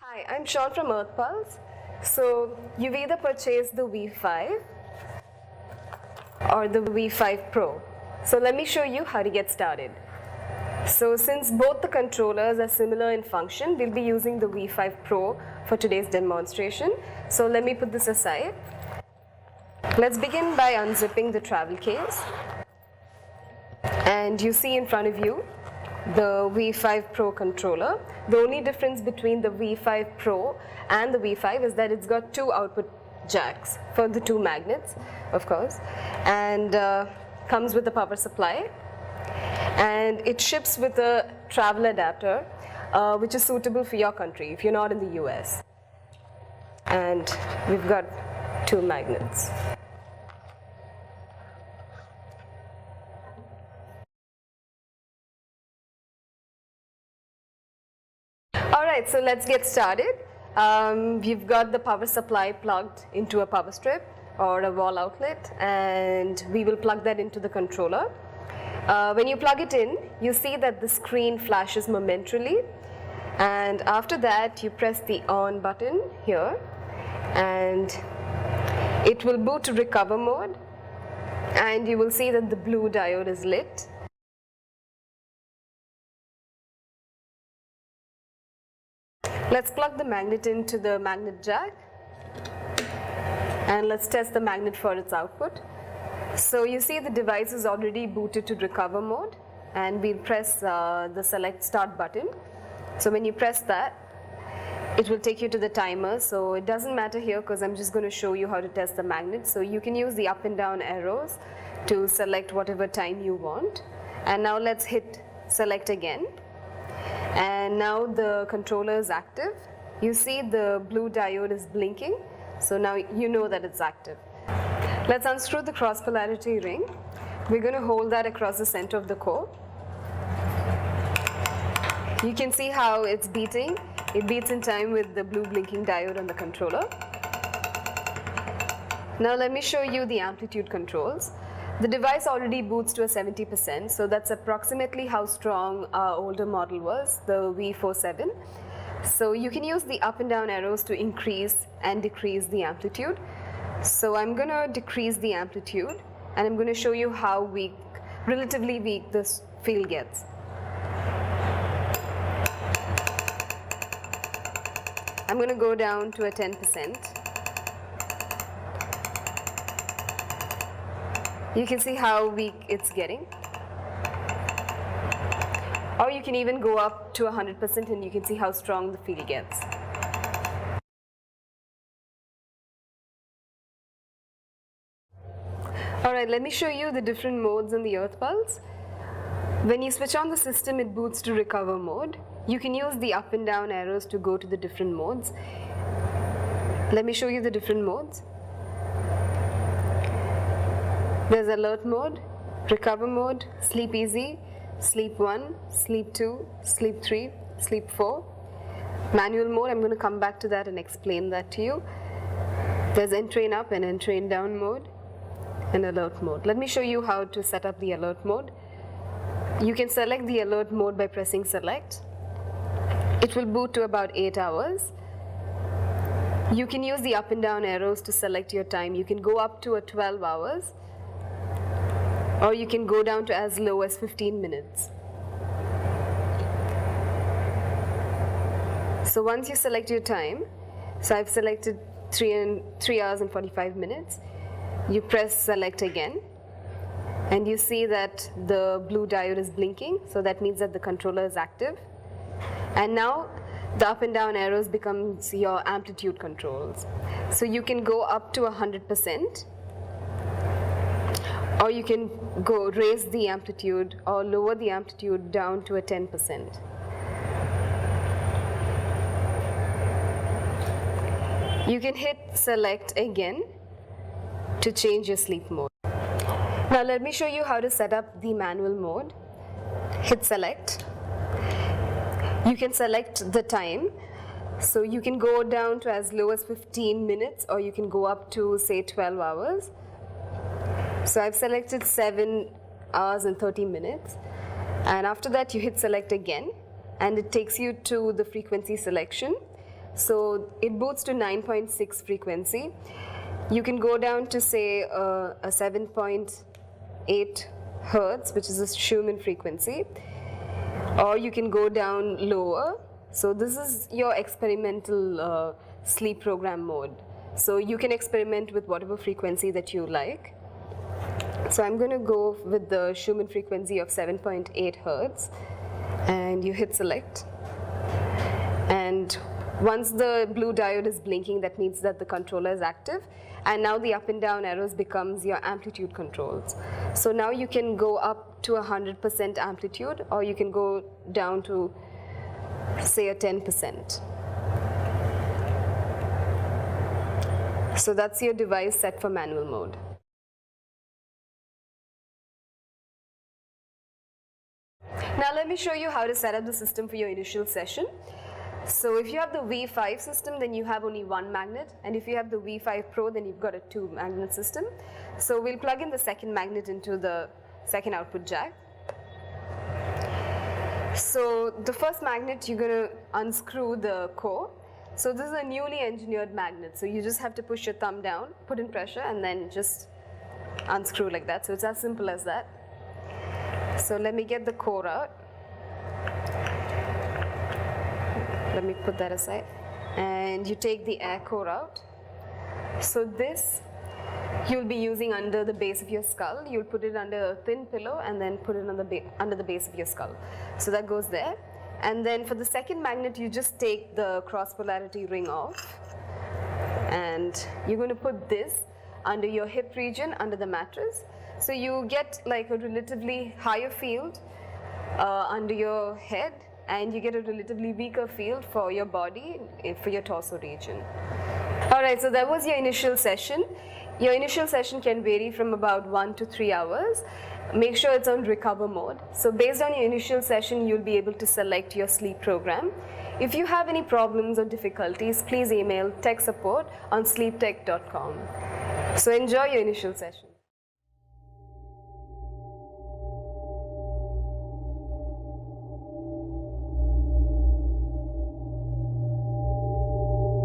Hi, I'm Sean from EarthPulse. So you've either purchased the V5 or the V5 Pro. So let me show you how to get started. So since both the controllers are similar in function, we'll be using the V5 Pro for today's demonstration. So let me put this aside. Let's begin by unzipping the travel case. And you see in front of you the V5 Pro controller. The only difference between the V5 Pro and the V5 is that it's got two output jacks for the two magnets, of course, and comes with a power supply, and it ships with a travel adapter which is suitable for your country if you're not in the US. And we've got two magnets. Alright, so let's get started. We've got the power supply plugged into a power strip or a wall outlet, and we will plug that into the controller. When you plug it in, you see that the screen flashes momentarily, and after that you press the on button here and it will boot to recover mode, and you will see that the blue diode is lit. Let's plug the magnet into the magnet jack and let's test the magnet for its output. So you see the device is already booted to recover mode, and we'll press the select start button. So when you press that, it will take you to the timer. So it doesn't matter here because I'm just going to show you how to test the magnet. So you can use the up and down arrows to select whatever time you want. And now let's hit select again. And now the controller is active. You see the blue diode is blinking, so now you know that it's active. Let's unscrew the cross polarity ring. We're going to hold that across the center of the core. You can see how it's beating. It beats in time with the blue blinking diode on the controller. Now let me show you the amplitude controls. The device already boots to a 70%, so that's approximately how strong our older model was, the V47. So you can use the up and down arrows to increase and decrease the amplitude. So I'm going to decrease the amplitude, and I'm going to show you how weak, relatively weak, this field gets. I'm going to go down to a 10%. You can see how weak it's getting. Or you can even go up to 100% and you can see how strong the field gets. Alright, let me show you the different modes on the EarthPulse. When you switch on the system, it boots to recover mode. You can use the up and down arrows to go to the different modes. Let me show you the different modes. There's alert mode, recover mode, sleep easy, sleep 1, sleep 2, sleep 3, sleep 4. Manual mode, I'm going to come back to that and explain that to you. There's entrain up and entrain down mode, and alert mode. Let me show you how to set up the alert mode. You can select the alert mode by pressing select. It will boot to about 8 hours. You can use the up and down arrows to select your time. You can go up to 12 hours. Or you can go down to as low as 15 minutes. So once you select your time, so I've selected 3 hours and 45 minutes, you press select again, and you see that the blue diode is blinking, so that means that the controller is active. And now the up and down arrows becomes your amplitude controls. So you can go up to 100%. Or you can go raise the amplitude or lower the amplitude down to a 10%. You can hit select again to change your sleep mode. Now let me show you how to set up the manual mode. Hit select. You can select the time. So you can go down to as low as 15 minutes, or you can go up to say 12 hours. So I've selected 7 hours and 30 minutes, and after that you hit select again, and it takes you to the frequency selection. So it boots to 9.6 frequency. You can go down to say a 7.8 hertz, which is a Schumann frequency, or you can go down lower. So this is your experimental sleep program mode. So you can experiment with whatever frequency that you like. So I'm going to go with the Schumann frequency of 7.8 hertz, and you hit select. And once the blue diode is blinking, that means that the controller is active, and now the up and down arrows becomes your amplitude controls. So now you can go up to 100% amplitude, or you can go down to say a 10%. So that's your device set for manual mode. Now let me show you how to set up the system for your initial session. So if you have the V5 system, then you have only one magnet, and if you have the V5 Pro, then you've got a 2-magnet system. So we'll plug in the second magnet into the second output jack. So the first magnet, you're going to unscrew the core. So this is a newly engineered magnet, so you just have to push your thumb down, put in pressure, and then just unscrew like that. So it's as simple as that. So let me get the core out. Let me put that aside. And you take the air core out. So this you'll be using under the base of your skull. You'll put it under a thin pillow and then put it under the base of your skull. So that goes there. And then for the second magnet, you just take the cross polarity ring off. And you're going to put this under your hip region, under the mattress. So you get like a relatively higher field under your head, and you get a relatively weaker field for your body, for your torso region. Alright, so that was your initial session. Your initial session can vary from about 1 to 3 hours. Make sure it's on recover mode. So based on your initial session, you'll be able to select your sleep program. If you have any problems or difficulties, please email tech support on sleeptech.com. So enjoy your initial session.